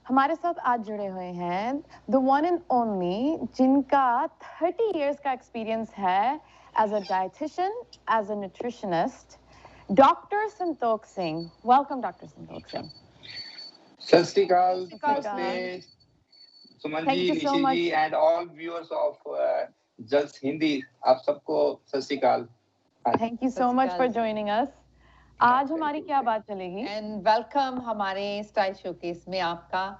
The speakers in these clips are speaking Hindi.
हमारे साथ आज जुड़े हुए हैं द वन एंड ओनली जिनका 30 इयर्स का एक्सपीरियंस है as a dietitian, as a nutritionist, doctor Santokh Singh. Welcome doctor Santokh Singh. सत श्री अकाल, नमस्ते Suman ji, Nishi ji and all viewers of just Hindi, आप सबको सत श्री अकाल। Thank you so much for joining us. आज हमारी क्या बात चलेगी? एंड वेलकम हमारे स्टाइल शोकेस में आपका।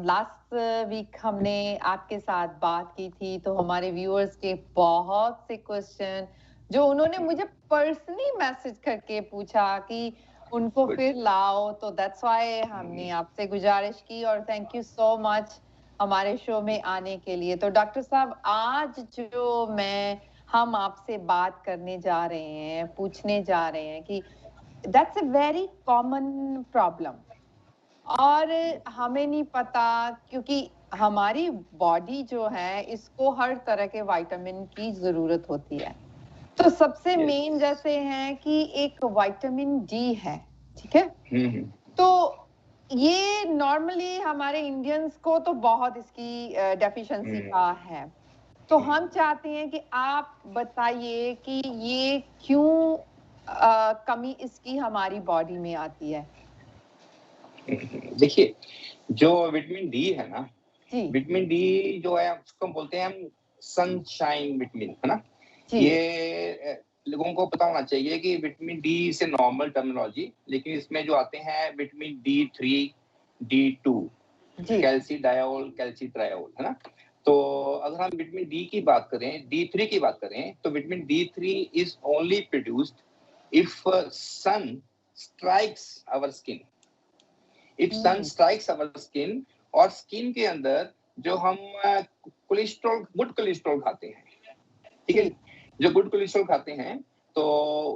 लास्ट वीक हमने आपके साथ बात की थी, तो हमारे व्यूअर्स के बहुत से क्वेश्चन जो उन्होंने मुझे पर्सनली मैसेज करके पूछा कि उनको फिर लाओ, तो दैट्स व्हाई हमने आपसे गुजारिश की। और थैंक यू सो मच हमारे शो में आने के लिए। तो डॉक्टर साहब, आज जो हम आपसे बात करने जा रहे हैं, पूछने जा रहे हैं कि that's a very common problem, और हमें नहीं पता, क्योंकि हमारी बॉडी जो है इसको हर तरह के विटामिन की जरूरत होती है। तो सबसे मेन जैसे है कि एक विटामिन डी है, ठीक है? तो ये नॉर्मली हमारे इंडियंस को तो बहुत इसकी डेफिशिएंसी का है। तो हम चाहते हैं कि आप बताइए कि ये क्यों कमी इसकी हमारी बॉडी में आती है। देखिए, जो विटामिन डी है ना, विटामिन डी जो है उसको बोलते हैं हम सनशाइन विटामिन, है ना। ये लोगों को पता होना चाहिए कि विटामिन डी से नॉर्मल टर्मिनोलॉजी, लेकिन इसमें जो आते हैं विटामिन D3, D2, कैल्सीडायोल, कैल्सीट्रायोल, है ना। तो अगर हम विटामिन डी की बात करें, D3 की बात करें, तो vitamin D3 is only produced if sun strikes our skin. If sun strikes our skin, और स्किन के अंदर जो हम कोलेस्ट्रॉल, गुड कोलेस्ट्रॉल खाते हैं, ठीक है, जो गुड कोलेस्ट्रॉल खाते हैं, तो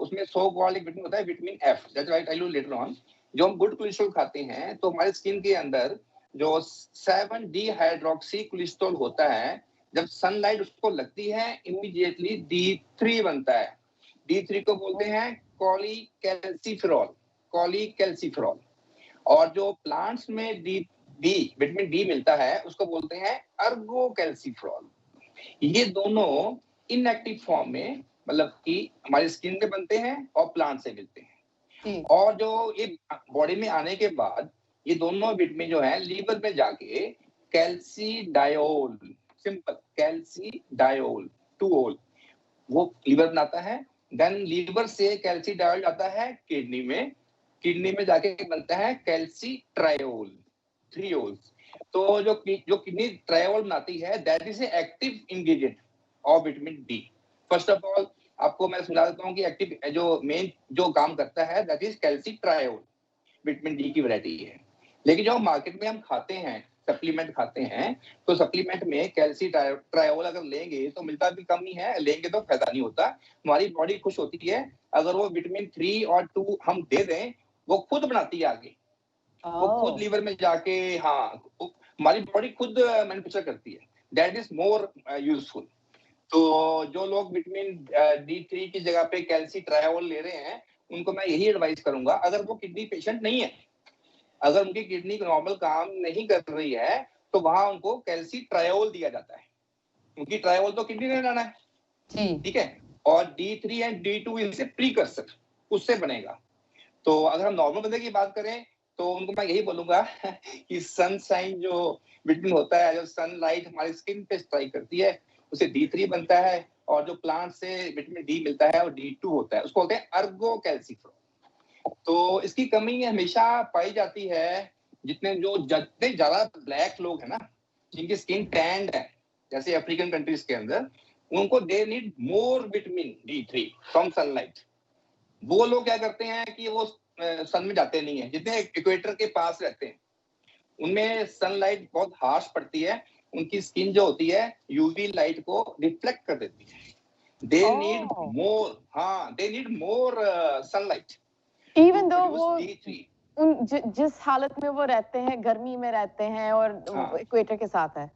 उसमें सो कॉल्ड एक विटामिन होता है vitamin F, that's right, I will later on. जो हम गुड कोलेस्ट्रॉल खाते हैं, तो हमारे स्किन के अंदर जो 7D हाइड्रोक्सी कोलेस्ट्रॉल होता है, जब सनलाइट उसको लगती है, इमीडिएटली D3 बनता है। D3 को बोलते हैं कॉलीकैल्सिफेरॉल, कॉलीकैल्सिफेरॉल। और जो प्लांट्स में विटामिन डी मिलता है उसको बोलते हैं अर्गोकैल्सिफेरॉल। ये दोनों इनएक्टिव फॉर्म में, मतलब कि हमारी स्किन में बनते हैं और प्लांट से मिलते हैं। और जो ये बॉडी में आने के बाद ये दोनों विटामिन जो है लीवर में जाके कैल्सीडायोल, सिंपल कैल्सीडायोल 2-ओल, वो लीवर बनाता है। देन लीवर से कैल्सीडायोल जाता है किडनी में, किडनी में जाके बनता है कैल्सीट्रायोल 3-ओल। तो जो किडनी ट्रायोल बनाती है, that is active ingredient of vitamin D. First of all आपको मैं समझा देता हूँ कि एक्टिव जो मेन जो काम करता है, दैट इज कैल्सीट्रायोल, विटामिन डी की वैरायटी है। लेकिन जो मार्केट में हम खाते हैं, सप्लीमेंट खाते हैं, तो सप्लीमेंट में कैल्सीट्रायोल अगर लेंगे तो मिलता भी कम ही है, लेंगे तो फायदा नहीं होता। हमारी बॉडी खुश होती है अगर वो विटामिन 3 और 2 हम दे दें, वो खुद बनाती है आगे, वो खुद लीवर में जाके, हाँ, हमारी बॉडी खुद मैन्युफैक्चर करती है, दैट इज मोर यूजफुल। तो जो लोग विटामिन D3 की जगह पे कैल्सीट्रायोल ले रहे हैं, उनको मैं यही एडवाइस करूंगा, अगर वो किडनी पेशेंट नहीं है, अगर उनकी किडनी नॉर्मल काम नहीं कर रही है, तो वहां उनको कैल्सीट्रायोल दिया जाता है, क्योंकि ट्रायोल तो किडनी ने लाना है, ठीक है। और D3 एंड D2 इससे प्रीकर्सर, उससे बनेगा। तो अगर हम नॉर्मल बंदे की बात करें, तो उनको मैं यही बोलूंगा कि सनशाइन जो विटामिन होता है, जो सनलाइट हमारी स्किन पे स्ट्राइक करती है, उसे D3 बनता है, और जो प्लांट से विटामिन डी मिलता है वो D2 होता है, उसको बोलते हैं अर्गोकैल्सिफेरॉल। तो इसकी कमी हमेशा पाई जाती है जितने ज्यादा ब्लैक लोग हैं ना, जिनकी स्किन टैंड है, जैसे अफ्रीकन कंट्रीज के अंदर, उनको they need more vitamin D3 from sunlight. वो लोग क्या करते हैं कि वो सन में जाते नहीं है, जितने इक्वेटर के पास रहते हैं उनमें सनलाइट बहुत हार्श पड़ती है, उनकी स्किन जो होती है यूवी लाइट को रिफ्लेक्ट कर देती है। दे नीड मोर, हाँ, they need more sunlight, even though वो जिस हालत में वो रहते हैं, गर्मी में रहते हैं और इक्वेटर के साथ है।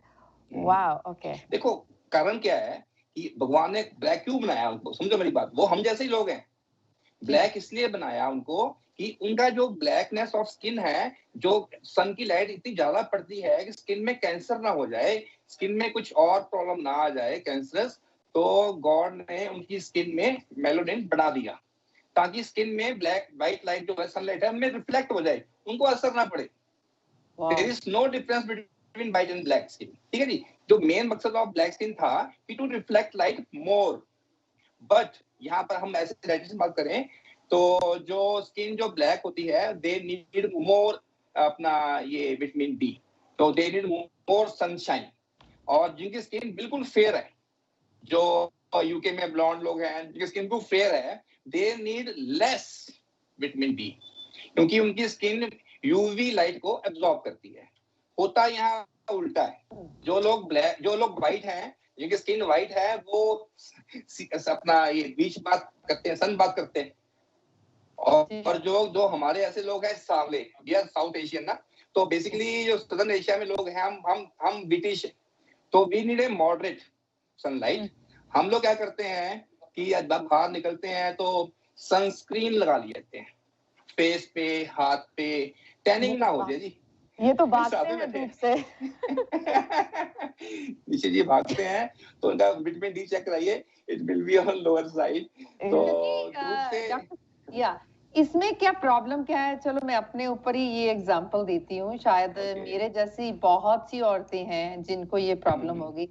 वाह, ओके। देखो कारण क्या है कि भगवान ने ब्लैक क्यों बनाया उनको, समझो मेरी बात। वो हम जैसे ही लोग हैं, ब्लैक इसलिए बनाया उनको कि उनका जो ब्लैकनेस ऑफ स्किन है, जो सन की लाइट इतनी ज्यादा पड़ती है कि स्किन में कैंसर ना हो जाए, स्किन में कुछ और प्रॉब्लम ना आ जाए कैंसरस, तो गॉड ने उनकी स्किन में मेलानिन बढ़ा दिया ताकि स्किन में ब्लैक व्हाइट लाइट जो है सनलाइट है उनमें रिफ्लेक्ट हो जाए, उनको असर ना पड़े। There is no difference between white and black skin, ठीक है जी। जो मेन मकसद ऑफ ब्लैक स्किन था कि to reflect light more, but यहाँ पर हम ऐसे डायरेक्शन बात करें तो जो स्किन जो ब्लैक होती है दे नीड मोर अपना ये विटामिन डी, तो दे नीड मोर सनशाइन। और जिनकी स्किन बिल्कुल फेयर है, जो यूके में ब्लॉन्ड लोग हैं जिनकी स्किन बिल्कुल फेयर है, they need less vitamin D, क्योंकि उनकी स्किन यूवी लाइट को एब्जॉर्ब करती है। होता यहाँ उल्टा है, जो लोग व्हाइट हैं, जिनकी स्किन व्हाइट है, वो अपना ये बीच बात करते हैं, सन बात करते हैं। और जो हमारे ऐसे लोग हैं सांवले, या साउथ एशियन ना, तो बेसिकली जो सदर्न एशिया में लोग हैं, हम ब्रिटिश, तो we need a moderate sunlight. हम लोग क्या करते हैं कि जब बाहर निकलते हैं तो सनस्क्रीन लगा लेते हैं फेस पे, हाथ पे, टैनिंग ना हो जाए जी। ये तो भागते हैं धूप से। निशा जी भागते हैं तो उनका विटामिन डी चेक कराइए, it will be on lower side. तो धूप से या इसमें क्या प्रॉब्लम क्या है, चलो मैं अपने ऊपर ही ये एग्जांपल देती हूँ, शायद मेरे जैसी बहुत सी औरतें हैं जिनको ये प्रॉब्लम होगी।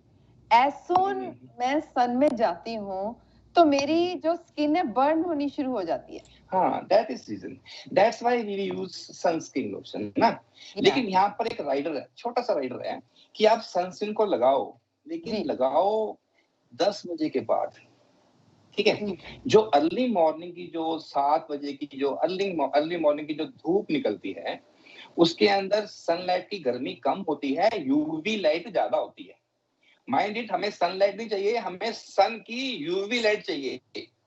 एज सून मैं सन में जाती हूँ तो मेरी जो स्किन है बर्न होनी शुरू हो जाती है। हाँ, that is reason. That's why we use sunscreen lotion ना। लेकिन यहाँ पर एक राइडर है, छोटा सा राइडर है कि आप सनस्क्रीन को लगाओ, लेकिन लगाओ 10 बजे के बाद, ठीक है। जो अर्ली मॉर्निंग की जो 7 बजे की जो अर्ली मॉर्निंग की जो धूप निकलती है, उसके अंदर सनलाइट की गर्मी कम होती है, यूवी लाइट ज्यादा होती है। माइंड इट, हमें सनलाइट नहीं चाहिए, हमें सन की यूवी लाइट चाहिए।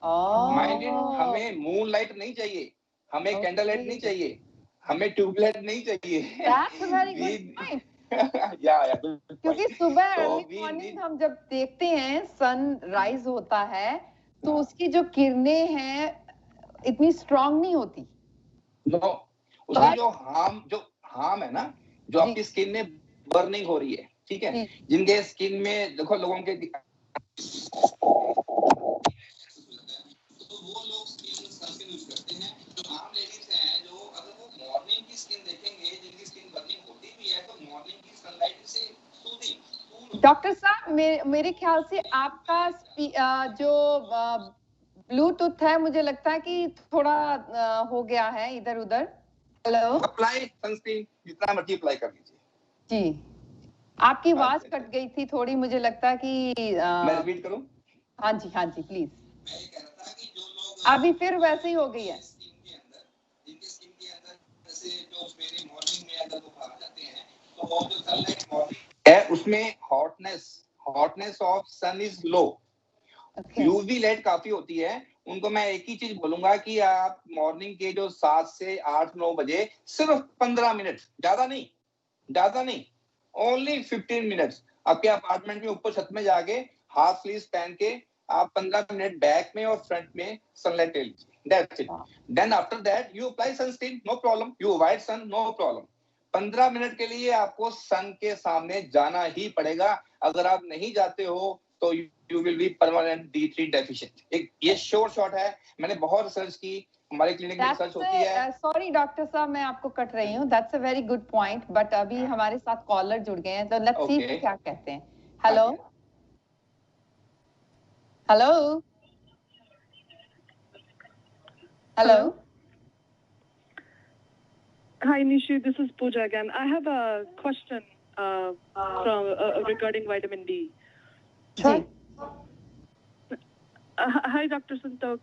माइंड इट, हमें मून लाइट नहीं चाहिए, हमें कैंडल लाइट नहीं चाहिए, हमें ट्यूबलाइट नहीं चाहिए। That's a very good point. क्योंकि सुबह अर्ली मॉर्निंग हम जब देखते हैं सन राइज होता है तो उसकी जो किरणें हैं इतनी स्ट्रांग नहीं होती। नो, उसकी जो हार्म है ना, जो आपकी स्किन में बर्निंग हो रही है, ठीक है, जिनके स्किन में देखो लोगों के वो लोग सनस्क्रीन यूज करते हैं, जो आम लेडीज हैं, जो अगर वो मॉर्निंग की स्किन देखेंगे, जिनकी स्किन बर्निंग होती भी है, तो मॉर्निंग की सनलाइट से सूदिंग। डॉक्टर साहब मेरे ख्याल से आपका जो ब्लूटूथ है, मुझे लगता है कि थोड़ा हो गया है इधर उधर। हेलो, अप्लाई सनस्क्रीन जितना मर्जी अप्लाई कर लीजिए जी। आपकी आवाज कट गई थी थोड़ी, मुझे लगता है कि मैं रिपीट करूं? हाँ जी प्लीज। मैं ये कह रहा था कि जो लोग अभी फिर वैसे ही हो गई है, जिनके स्किन के अंदर जैसे जो मेरी मॉर्निंग में अगर वो आ जाते हैं, तो वो जो सनलाइट मॉर्निंग है उसमें hotness of sun is low, UV light काफी होती है। उनको मैं एक ही चीज बोलूंगा कि आप मॉर्निंग के जो 7 से 8-9 बजे सिर्फ 15 मिनट, ज्यादा नहीं, ओनली 15 मिनट्स आपके अपार्टमेंट में ऊपर छत में जाके हाफ स्लीव्स पहन के आप 15 मिनट बैक में और फ्रंट में सनलाइट ले लीजिए। That's it. Then after that you apply sunscreen, no problem. You avoid sun, no problem. 15 minute के लिए आपको सन के सामने जाना ही पड़ेगा। अगर आप नहीं जाते हो तो you will be permanent D3 deficient. एक ये शॉर्ट है, मैंने बहुत रिसर्च की, हमारे क्लिनिक में रिसर्च होती है। सॉरी डॉक्टर साहब, मैं आपको कट रही हूँ। That's a very good point, but अभी हमारे साथ कॉलर जुड़ गए हैं, तो लेट्स सी वो क्या कहते हैं। Hello hello hello. Hi Nishu, this is Pooja again. I have a question regarding vitamin D. Sure. Hi Dr. Santok.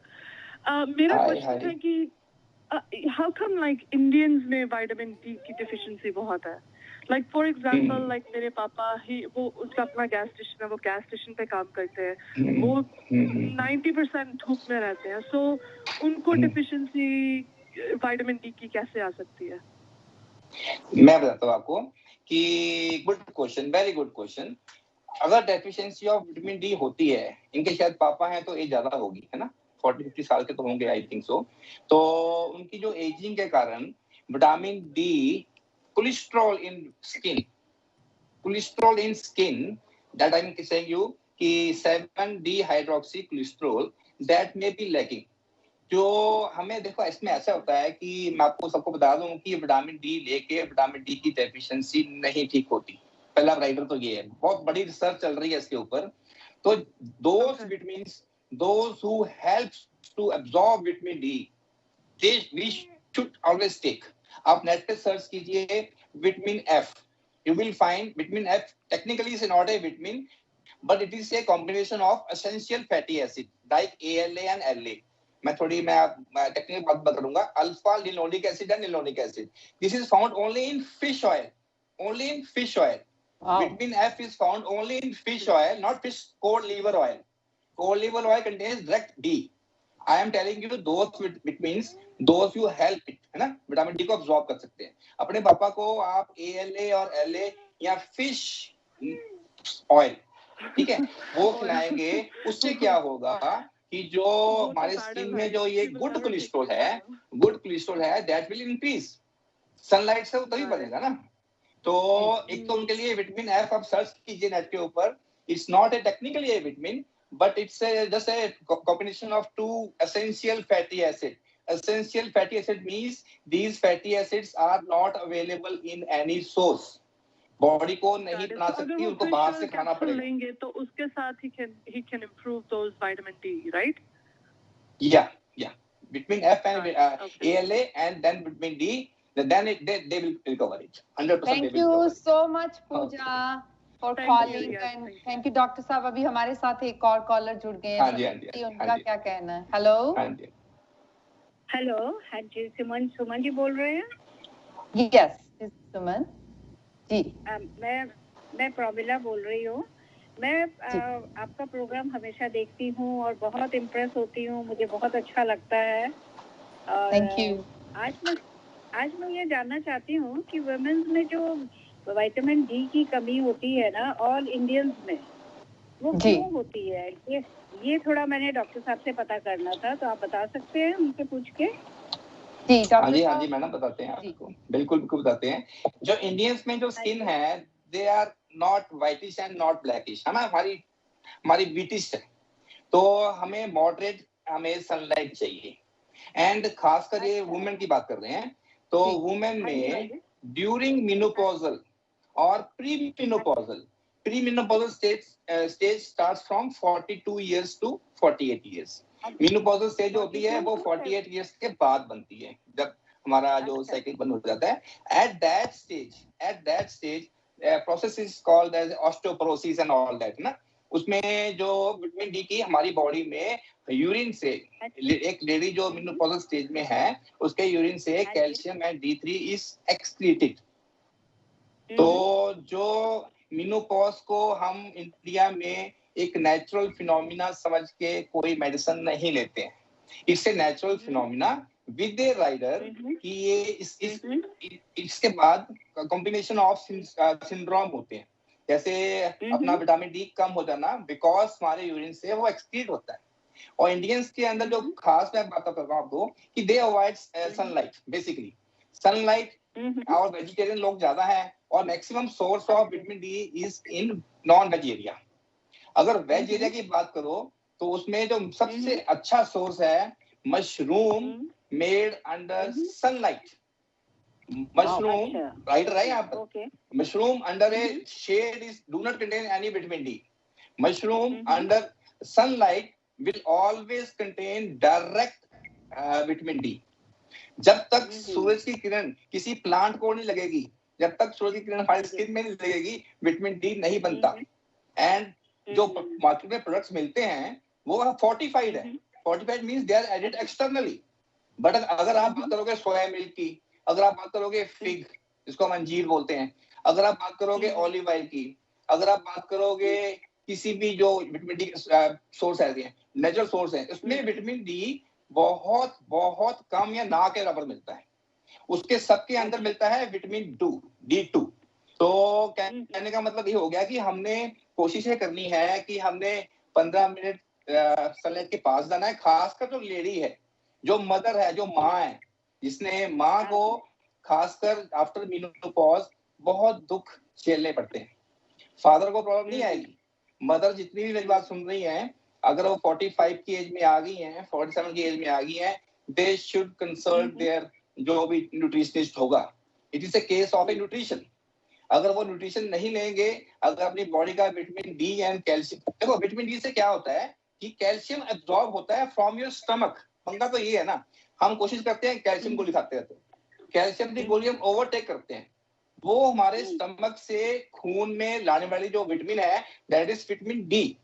मेरा क्वेश्चन है कि how come like Indians में vitamin D की deficiency बहुत है? Like for example, like मेरे पापा वो उसका अपना गैस स्टेशन है, वो गैस स्टेशन पे काम करते हैं, वो 90% धूप में रहते हैं, so उनको deficiency vitamin D की कैसे आ सकती है? मैं बताता हूँ आपको कि good question, very good question. अगर डेफिशिएंसी ऑफ विटामिन डी होती है, इनके शायद पापा हैं तो एज ज्यादा होगी, है ना, 40-50 साल के तो होंगे, आई थिंक सो। तो उनकी जो एजिंग के कारण vitamin D, cholesterol in skin that I am saying you कि 7D hydroxy cholesterol that may be lacking. जो हमें देखो इसमें ऐसा होता है कि मैं आपको सबको बता दूं कि विटामिन डी लेके विटामिन डी की डेफिशिएंसी नहीं ठीक होती। पहला राइडर तो ये है, बहुत बड़ी रिसर्च चल रही है इसके ऊपर। तो those vitamins, those who helps to absorb vitamin D, we should always take. आप नेट पे सर्च कीजिए vitamin F, you will find vitamin F technically is not a vitamin, but it is a combination of essential fatty acid like ALA and LA. मैं टेक्निकल बात बताऊंगा, alpha linoleic acid and linoleic acid. This is found only in fish oil, only in fish oil. Vitamin F is found only in fish oil, not fish cod liver oil. Cod liver oil contains direct D. I am telling you those vitamins, those you help it, है ना, विटामिन डी को अब्सॉर्ब कर सकते हैं। अपने पापा को आप ALA और LA या फिश ऑयल, ठीक है, वो खिलाएंगे। उससे क्या होगा कि जो हमारे स्किन में जो ये गुड कोलेस्ट्रॉल है दैट विल इंक्रीज। सनलाइट से वो तभी बनेगा ना। तो एक तो उनके लिए विटामिन एफ आप सर्च कीजिए नेट के ऊपर। It's not a technically A vitamin, but it's just a combination of two essential fatty acid. Essential fatty acid means these fatty acids are not available in any source. Body को नहीं बना सकती, उनको बाहर से खाना पड़ेगा। लेंगे तो उसके साथ he can improve those vitamin D, right? Yeah. Vitamin F and ALA and then vitamin D, then they will recover it 100%. Thank you so much, Pooja. For calling and thank you doctor साहब। अभी हमारे साथ एक और कॉलर जुड़ गए हैं। हाँ उनका क्या कहना है? हेलो। हेलो, हाँ जी, सुमन जी बोल रहे हैं? यस, सुमन जी। मैं प्रमिला बोल रही हूँ। मैं आपका प्रोग्राम हमेशा देखती हूँ और बहुत इम्प्रेस होती हूँ, मुझे बहुत अच्छा लगता है। Thank you. आज मैं ये जानना चाहती हूँ कि वुमेन्स में जो विटामिन डी की कमी होती है ना, ऑल इंडियंस में, वो क्यों होती है? ये थोड़ा मैंने डॉक्टर साहब से पता करना था, तो आप बता सकते हैं उनसे पूछ के? जी हाँ जी मैडम, बताते हैं आपको, बिल्कुल बताते हैं। जो इंडियंस में जो स्किन है, they are not whitish and not blackish, है ना, हमारी ब्रिटिश है। तो हमें मॉडरेट, हमें सनलाइट चाहिए। एंड खासकर ये वुमेन की बात कर रहे हैं, तो वुमेन में ड्यूरिंग मेनोपॉजल और pre-menopausal stage starts from 42 years to 48 years. Menopausal stage जो होती है वो 48 years के बाद बनती है, जब हमारा जो साइकिल बंद हो जाता है। At that stage process is called as osteoporosis and all that, ना। उसमें जो विटामिन डी की हमारी बॉडी में यूरिन से, एक लेडी जो मेनोपॉजल स्टेज में है उसके यूरिन से calcium and D3 is excreted. तो जो मेनोपॉज को हम इंडिया में एक नेचुरल फिनोमिना समझ के कोई मेडिसिन नहीं लेते हैं। इससे natural phenomena with a rider कि ये इसके बाद कॉम्बिनेशन ऑफ सिंड्रोम होते हैं। जैसे अपना विटामिन डी कम हो जाना बिकॉज हमारे यूरिन से वो एक्सक्रीट होता है। और इंडियंस के अंदर जो खास मैं बात कर रहा हूँ आपको कि they avoid sunlight, basically sunlight, और वेजिटेरियन लोग ज्यादा हैं और maximum source of vitamin D is in non veg area. अगर वेज एरिया की बात करो तो उसमें जो सबसे अच्छा सोर्स है mushroom made under sunlight. Mushroom right यहाँ पर, mushroom under a shade is do not contain any vitamin D. Mushroom under sunlight will always contain direct vitamin D. जब तक सूरज की किरण किसी प्लांट को नहीं लगेगी, जब तक सूरज की किरण हमारी स्किन में नहीं लगेगी, विटामिन डी नहीं बनता। एंड जो मार्केट में प्रोडक्ट्स मिलते हैं वो फोर्टिफाइड है। Fortified means they are added externally. But अगर आप बात करोगे सोया मिल्क की, अगर आप बात करोगे फिग जिसको हम अंजीर बोलते हैं, अगर आप बात करोगे ऑलिव ऑयल की, अगर आप बात करोगे किसी भी जो विटामिन डी सोर्स है, नेचुरल सोर्स है, उसमें विटामिन डी बहुत बहुत कम या ना के बराबर मिलता है। उसके सबके अंदर मिलता है विटामिन D2। तो कहने का मतलब ये हो गया कि हमने कोशिश ये करनी है कि हमने 15 मिनट सनलाइट के पास जाना है, खासकर जो लेडी है, जो मदर है, जो माँ है, जिसने माँ को खासकर आफ्टर मेनोपॉज बहुत दुख झेलने पड़ते हैं। फादर को प्रॉब्लम नहीं आएगी। मदर जितनी भी मेरी बात सुन रही हैं, अगर वो 45 की एज में आ गई हैं, 47 की एज में आ गई हैं, दे शुड कंसल्ट देयर जो भी न्यूट्रिशनिस्ट होगा। It is a case of A nutrition. अगर वो न्यूट्रिशन नहीं लेंगे, अगर अपनी बॉडी का विटामिन डी एंड कैल्शियम, देखो विटामिन डी से क्या होता है कि कैल्शियम एब्जॉर्ब होता है फ्रॉम योर स्टमक। पंगा तो ये है ना, हम कोशिश करते हैं कैल्शियम गोली खाते रहते हैं, कैल्शियम की गोली हम ओवरटेक करते हैं। वो हमारे स्टमक से खून में लाने वाली जो विटामिन है, दैट इज विटामिन डी,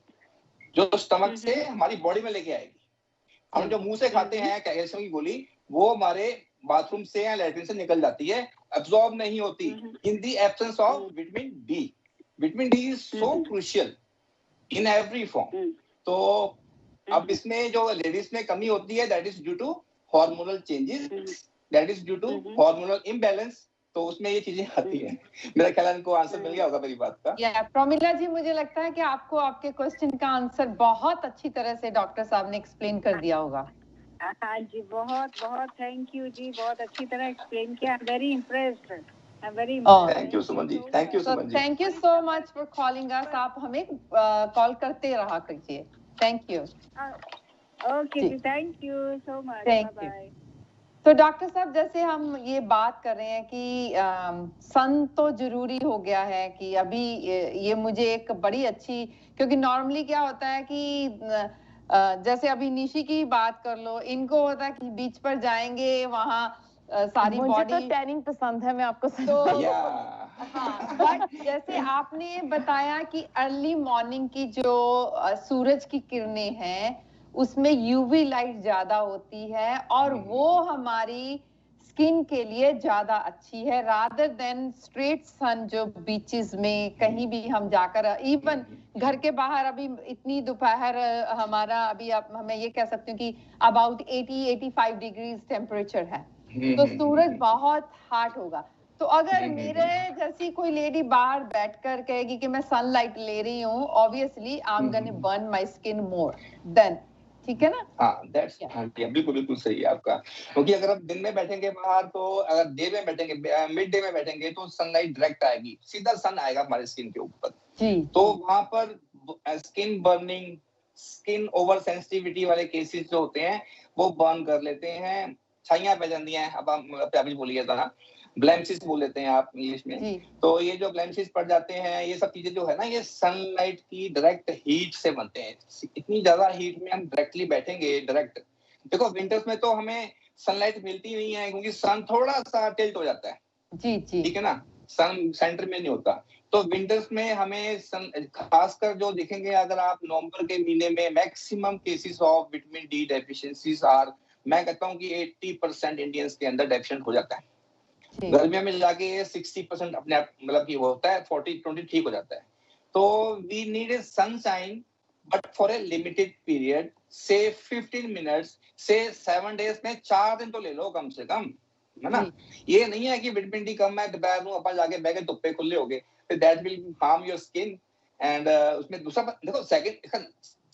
जो स्टमक से हमारी बॉडी में लेके आएगी। हम जो मुंह से खाते हैं कैल्शियम की गोली, वो हमारे बाथरूम से या लैट्रिन से निकल जाती है, एब्जॉर्ब नहीं होती in the absence of vitamin D. Vitamin D is so crucial in every form. तो अब इसमें जो लेडीज में कमी होती है, that is due to hormonal changes, that is due to hormonal imbalance. तो उसमें ये चीजें आती हैं। मेरा ख्याल है इनको आंसर मिल गया होगा मेरी बात का। या प्रमिला जी, मुझे लगता है कि आपको आपके क्वेश्चन का आंसर बहुत अच्छी तरह से डॉक्टर साहब ने एक्सप्लेन कर दिया होगा। हाँ जी, बहुत बहुत थैंक यू जी, बहुत अच्छी तरह एक्सप्लेन किया। I am very impressed, I am very impressed. Thank you Suman ji, thank you Suman ji, thank you so much for calling us. आप हमें कॉल करते रहा कीजिए। Thank you. ओके जी, thank you so much, bye bye. तो डॉक्टर साहब, जैसे हम ये बात कर रहे हैं कि सन तो जरूरी हो गया है, कि अभी ये मुझे एक बड़ी अच्छी, क्योंकि नॉर्मली क्या होता है कि जैसे अभी निशी की बात कर लो, इनको होता है कि बीच पर जाएंगे, वहाँ सारी बॉडी, मुझे तो टैनिंग पसंद है, मैं आपको तो हाँ, बट जैसे आपने बताया कि अर्ली मॉर्निंग की जो सूरज की किरणें हैं, उसमें यूवी लाइट ज्यादा होती है और वो हमारी स्किन के लिए ज्यादा अच्छी है रादर देन स्ट्रेट सन, जो बीचेस में कहीं भी हम जाकर, इवन घर के बाहर अभी इतनी दोपहर हमारा, अभी आप हमें ये कह सकते हो कि अबाउट 80-85 डिग्रीज टेम्परेचर है, तो सूरज बहुत हॉट होगा। तो अगर मेरे जैसी कोई लेडी बाहर बैठकर कहेगी कि मैं सनलाइट ले रही हूँ, obviously I am gonna burn my skin more than, ठीक है ना? हाँ, दैट्स बिल्कुल बिल्कुल सही है आपका। क्योंकि अगर आप दिन में बैठेंगे बाहर, तो अगर डे में बैठेंगे, मिड डे में बैठेंगे, तो सनलाइट डायरेक्ट आएगी, सीधा सन आएगा हमारे स्किन के ऊपर। तो वहां पर skin burning, skin over sensitivity वाले केसेस जो होते हैं, वो बर्न कर लेते हैं, छाइयां पै जाती हैं। अब हम अभी बोलिए था, ब्लैमिशेस बोल लेते हैं आप इंग्लिश में। तो ये जो ब्लैमिशेस पड़ जाते हैं, ये सब चीजें जो है ना, ये सनलाइट की डायरेक्ट हीट से बनते हैं। इतनी ज्यादा हीट में हम डायरेक्टली बैठेंगे, डायरेक्ट देखो विंटर्स में तो हमें सनलाइट मिलती नहीं है, क्योंकि सन थोड़ा सा टिल्ट हो जाता है, जी जी, ठीक है ना, सन सेंटर में नहीं होता। तो विंटर्स में हमें खासकर जो दिखेंगे, अगर आप नवंबर के महीने में, maximum cases of vitamin D deficiencies are, मैं कहता हूँ कि 80% इंडियंस के अंदर डेफिशिएंट हो जाता है। गर्मियों में जाके 60% अपने आप मतलब कि होता है, 40-20 ठीक हो जाता है। तो we need a sunshine, but for a limited period, से 15 मिनट्स, से 7 डेज में 4 दिन तो ले लो कम से कम, है ना। ये नहीं है कि विटामिन डी कम है, दोपहर में अपन जाके बैठे धुप्पे खुले हो गए, फिर that will harm your skin. And उसमें दूसरा देखो, सेकंड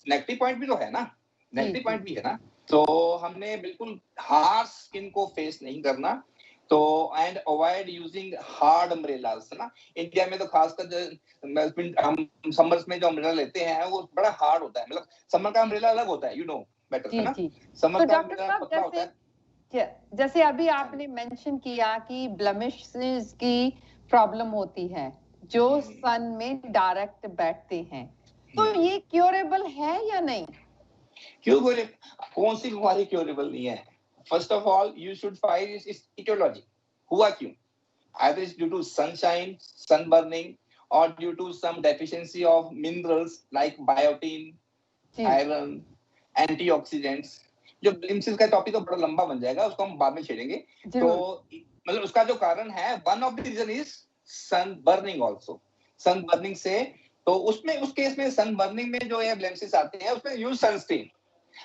नेगेटिव पॉइंट भी तो है ना, नेगेटिव पॉइंट भी है ना। तो हमने बिल्कुल हार्श स्किन को फेस नहीं करना, तो and avoid using hard umbrellas, है ना। इंडिया में तो खासकर हम समर्स में जो अम्ब्रेला लेते हैं वो बड़ा हार्ड होता है, मतलब समर का अम्ब्रेला अलग होता है, यू नो बेटर, है ना। समर का अम्ब्रेला पतला होता है। जैसे अभी आपने मेंशन किया कि ब्लेमिशेस की प्रॉब्लम होती है जो सन में डायरेक्ट बैठते हैं, तो ये क्योरेबल है या नहीं? कौन सी बीमारी क्योरेबल नहीं है? First of all, you should find its etiology. हुआ क्यों? Either it's due to sunshine, sunburning, or due to some deficiency of minerals like biotin, iron, antioxidants. जो ब्लिम्सिस का टॉपिक तो बड़ा लंबा बन जाएगा, उसको हम बाद में छेड़ेंगे। तो मतलब उसका जो कारण है, one of the reason is sunburning also. Sunburning से, तो उसमें उस केस में sunburning में जो है ब्लिम्सिस आते हैं, उसमें use sunscreen.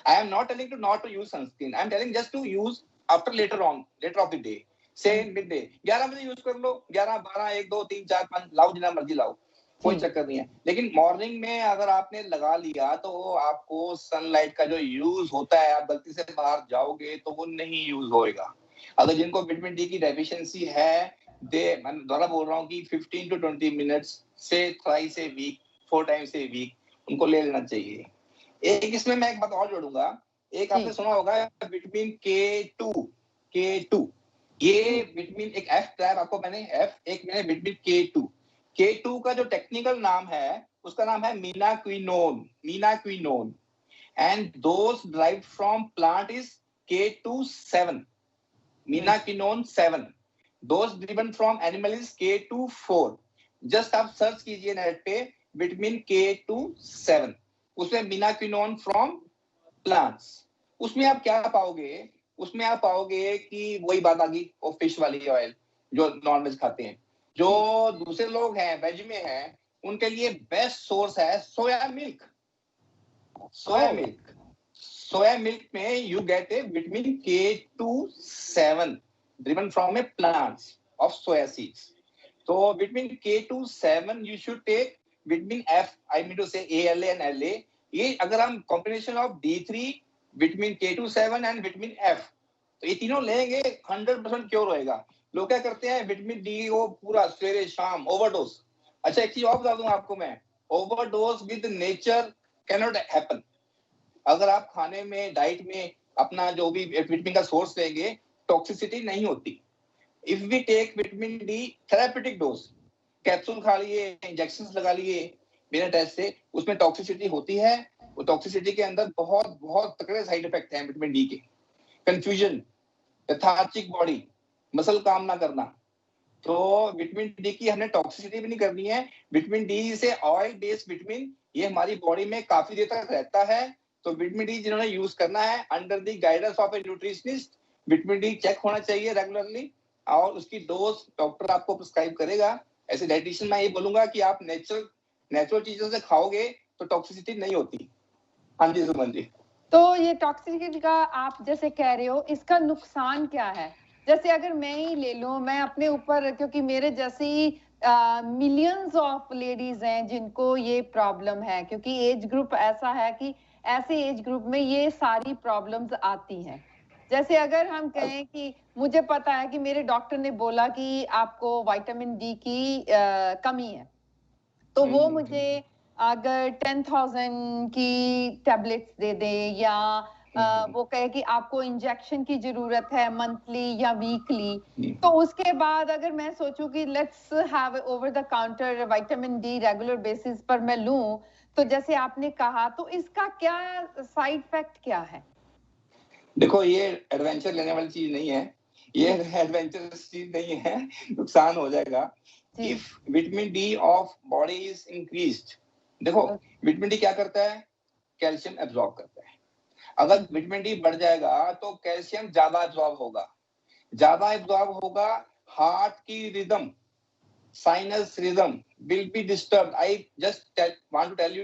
I am not telling to not to use sunscreen. I am telling just to use after later of the day. Say midday. 11 बजे यूज कर लो, 11, 12, 1, 2, 3, 4, 5 लाओ, जितना मर्जी लाओ। कोई चक्कर नहीं है। लेकिन मॉर्निंग में अगर आपने लगा लिया तो आपको सनलाइट का जो यूज होता है, आप गलती से बाहर जाओगे तो वो नहीं यूज होएगा। अगर जिनको विटामिन डी की डेफिशिएंसी है, मैं दोबारा बोल रहा हूँ कि 15 to 20 मिनट्स से thrice a week, 4 times a week उनको ले लेना चाहिए। एक इसमें मैं एक बात और जोड़ूंगा, एक आपने सुना होगा विटामिन K2, ये विटामिन एक F ट्रैप आपको मैंने विटामिन K2 का जो टेक्निकल नाम है उसका नाम है menaquinone and those derived from plant is K27, menaquinone 7, those driven from animal is K24। Just आप सर्च कीजिए नेट पे विटामिन K27, उसमें मीनाक्विनोन फ्रॉम प्लांट्स। उसमें आप क्या पाओगे, उसमें आप पाओगे कि वही बात आ गई, वो फिश वाली ऑयल जो नॉनवेज खाते हैं। जो दूसरे लोग हैं वेज में हैं, उनके लिए बेस्ट सोर्स है सोया मिल्क। सोया मिल्क में you get A vitamin K27 driven from a plants of soya seeds. So vitamin K27 you should take vitamin F, I mean to say ALA and LA। ये अगर हम combination of D3, vitamin K27 and vitamin F, तो ये तीनों लेंगे 100% क्योर होएगा। लोग क्या करते हैं विटामिन डी को पूरा सवेरे शाम ओवरडोज। अच्छा एक चीज और बता दूं आपको मैं, overdose with nature can not happen. अगर आप खाने में डाइट में अपना जो भी विटामिन का सोर्स लेंगे, टॉक्सिसिटी नहीं होती। If we take vitamin D therapeutic dose, capsule खा लिए, इंजेक्शंस लगा लिए बिना टेस्ट से, उसमें टॉक्सिसिटी होती है। वो टॉक्सिसिटी के अंदर बहुत बहुत तगड़े साइड इफेक्ट हैं विटामिन डी के। कंफ्यूजन, लेथार्जिक बॉडी, मसल काम ना करना। तो विटामिन डी की हमने टॉक्सिसिटी भी नहीं करनी है। विटामिन डी से ऑयल बेस्ड विटामिन ये हमारी बॉडी में काफी देर तक रहता है। तो विटामिन डी जिन्होंने यूज करना है under the guidance of a nutritionist, vitamin D check होना चाहिए रेगुलरली और उसकी डोज डॉक्टर आपको प्रिस्क्राइब करेगा। ऐसे डाइटिशियन मैं ये बोलूंगा कि आप नेचुरल चीजों से खाओगे तो टॉक्सिसिटी नहीं होती। हाँ जी सुमन जी। तो ये टॉक्सिसिटी का आप जैसे कह रहे हो, इसका नुकसान क्या है? जैसे अगर मैं ही ले लूं, मैं अपने ऊपर, क्योंकि मेरे जैसी मिलियंस ऑफ लेडीज हैं जिनको ये प्रॉब्लम है, क्योंकि एज ग्रुप ऐसा है कि ऐसे एज ग्रुप में ये सारी प्रॉब्लम्स आती हैं। जैसे अगर हम कहें कि मुझे पता है कि मेरे डॉक्टर ने बोला कि आपको विटामिन डी की कमी है, तो वो मुझे अगर 10,000 की टैबलेट्स दे दे या वो कहे कि आपको इंजेक्शन की जरूरत है मंथली या वीकली, तो उसके बाद अगर मैं सोचूं कि let's have over the counter vitamin D regular basis पर मैं लूं, तो जैसे आपने कहा, तो इसका क्या साइड इफेक्ट क्या है? देखो ये एडवेंचर लेने वाली चीज नहीं है, ये एडवेंचरस चीज नहीं है, नुकसान हो जाएगा। If vitamin D of body is increased, देखो विटामिन डी क्या करता है, कैल्शियम एब्जॉर्ब करता है। अगर विटामिन डी बढ़ जाएगा तो कैल्शियम ज्यादा एब्जॉर्ब होगा, हार्ट की rhythm, sinus rhythm will be disturbed. I just want to tell you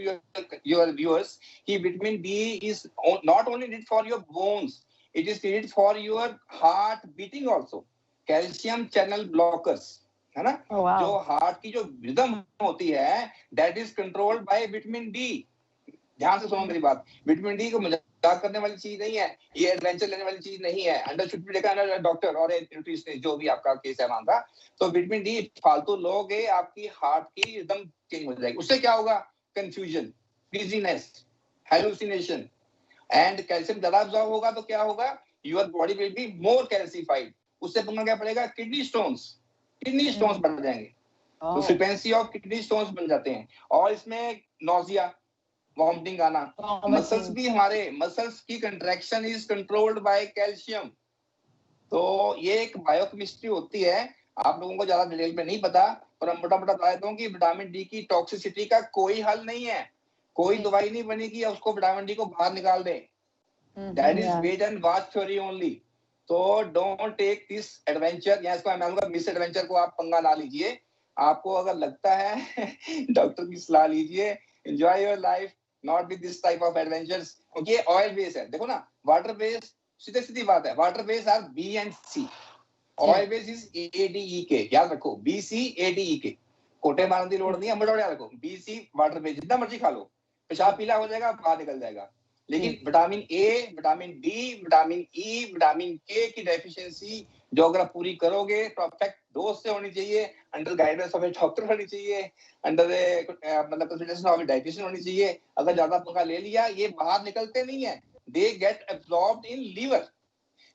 your viewers कि vitamin D is not only needed for your bones, it is needed for your heart beating also. Calcium channel blockers है ना, जो हार्ट की जो रिदम होती है that is controlled by vitamin D. ध्यान से सुनो मेरी बात, विटामिन डी को मजाक करने वाली चीज नहीं है, ये एडवेंचर लेने वाली चीज नहीं है। Under should be taken doctor और न्यूट्रिशनिस्ट जो भी आपका केस है मांगा। तो विटामिन डी फालतू लोगे, आपकी हार्ट की एकदम चेंज हो जाएगी। उससे क्या होगा, confusion, dizziness, hallucination and calcium ज्यादा अब्सॉर्ब होगा तो क्या होगा, your body will be more calcified. उससे पुनः क्या पड़ेगा, किडनी स्टोन्स बढ़ जाएंगे। तो फ्रीक्वेंसी ऑफ किडनी स्टोन्स बन जाते हैं। और इसमें नोजिया, वॉमिटिंग आना, मसल्स भी, हमारे मसल्स की contraction is controlled by calcium. तो ये एक बायोकेमिस्ट्री होती है, आप लोगों को ज्यादा डिटेल में नहीं पता, पर हम मोटा मोटा बता देता हूँ कि विटामिन डी की टॉक्सिसिटी का कोई हल नहीं है, कोई दवाई नहीं बनेगी उसको विटामिन डी को बाहर निकाल दे। That is wait and watch theory only. तो डोंट टेक दिस एडवेंचर, या इसको मैं मिस एडवेंचर को आप पंगा ना लीजिए। आपको अगर लगता है डॉक्टर की सलाह लीजिए, enjoy your life, not with this type of adventures. क्योंकि ऑयल बेस है, देखो ना, वाटर बेस सीधी बात है, water base are B and C, oil base is ADEK, याद रखो, BCADEK। कोटे मारने की लोड़ नहीं है, मोटा रखो, BC वाटर पे जितना मर्जी खा लो, पेशाब पीला हो जाएगा, बाहर निकल जाएगा। लेकिन vitamin A, vitamin D, vitamin E, vitamin के की डेफिशिएंसी जो अगर आप पूरी करोगे, परफेक्ट डोज से होनी चाहिए, under guidance of A doctor होनी चाहिए, अंडर मतलब कंसल्टेशन ऑफ ए डाइटिशियन होनी चाहिए। अगर ज्यादा पंगा ले लिया, ये बाहर निकलते नहीं है, they get absorbed in liver.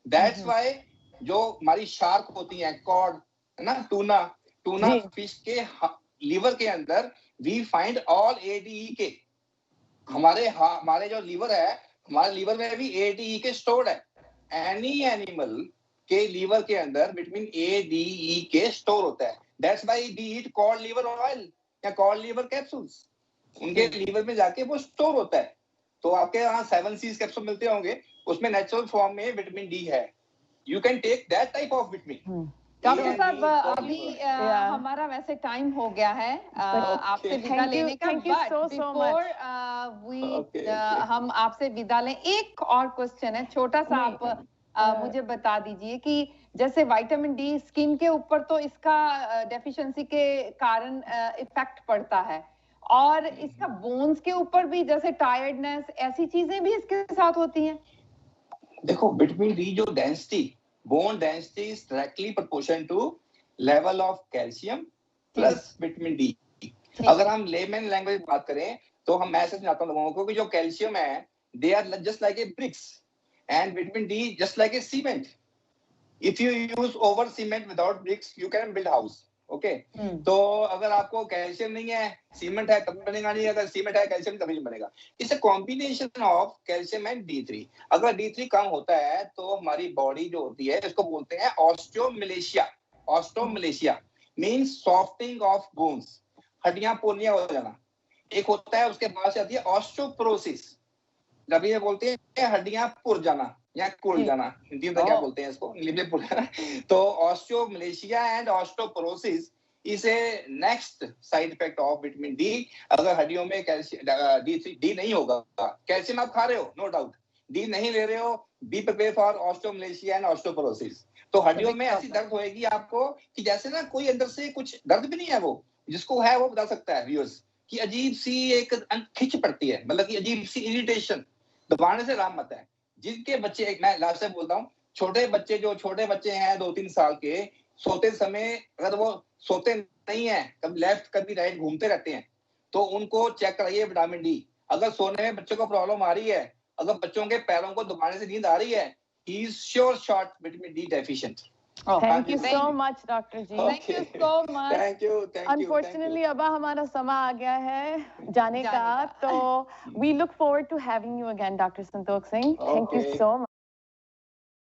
That's why जो हमारी शार्क होती है, कॉड है ना, टूना फिश के लीवर के अंदर वी फाइंड ऑल ADE हमारे जो लीवर है, हमारे लीवर में भी ADE स्टोर्ड है। एनी एनिमल के लीवर के अंदर विटामिन ADE स्टोर होता है। That's why we eat cod liver oil या कॉड लीवर कैप्सूल्स, उनके लीवर में जाके वो स्टोर होता है। तो आपके यहाँ 7 C's कैप्सूल मिलते होंगे, उसमें नेचुरल फॉर्म में विटामिन डी है। You can take that type of vitamin. Doctor साहब अभी हमारा वैसे टाइम हो गया है आपसे विदा लेने का, बट बिफोर हम आपसे विदा लें, एक और क्वेश्चन है छोटा सा, आप मुझे बता दीजिए कि जैसे विटामिन डी स्किन के ऊपर तो इसका डेफिशिएंसी के कारण इफेक्ट पड़ता है, और इसका बोन्स के ऊपर भी, जैसे टायर्डनेस, ऐसी चीजें भी इसके साथ होती हैं। देखो, विटामिन डी जो density, bone density is directly proportional to level of calcium plus vitamin D। अगर हम लेमन लैंग्वेज बात करें तो हम ऐसे समझाता हूं लोगों को कि जो कैल्शियम है, they are just like a bricks and vitamin D just like a cement। if you use over cement without bricks you can build house। Okay तो अगर आपको कैल्शियम नहीं है, सीमेंट है, कभी बनेगा नहीं। अगर सीमेंट है, कैल्शियम कभी नहीं बनेगा। It's a combination of calcium and D3। अगर D3 कम होता है तो हमारी बॉडी जो होती है, इसको बोलते हैं osteomalacia. Osteomalacia means softening of bones, हड्डियां पोलियां हो जाना। एक होता है, उसके बाद से आती है ऑस्टियोपोरोसिस, जब ये बोलते हैं हड्डियां पुर जाना या कुल जाना, हिंदी में क्या बोलते हैं इसको, इंग्लिश में पुर जाना। तो osteomalacia and osteoporosis is A next side effect of vitamin D. अगर हड्डियों में कैल्शियम डी नहीं होगा, कैल्शियम आप खा रहे हो नो डाउट, डी नहीं ले रहे हो, be prepare for osteomalacia and osteoporosis. तो हड्डियों में ऐसी दर्द होएगी आपको कि जैसे ना कोई अंदर से कुछ दर्द भी नहीं है, वो जिसको है वो बता सकता है व्यूअर्स, कि अजीब सी एक खिंच पड़ती है, मतलब कि अजीब सी इरिटेशन, दबाने से आराम आता है। जिनके बच्चे, मैं लास्ट से बोलता हूँ, छोटे बच्चे हैं 2-3 साल के, सोते समय अगर वो सोते नहीं है, कभी लेफ्ट कभी राइट घूमते रहते हैं, तो उनको चेक कराइए विटामिन डी। अगर सोने में बच्चों को प्रॉब्लम आ रही है, अगर बच्चों के पैरों को दबाने से नींद आ रही है, he is sure short vitamin D deficient। Thank you so much, Dr. G. Thank you so much. Thank you. Unfortunately, अब हमारा समय आ गया है जाने का, तो we look forward to having you again, Dr. Santokh Singh. Thank you so much.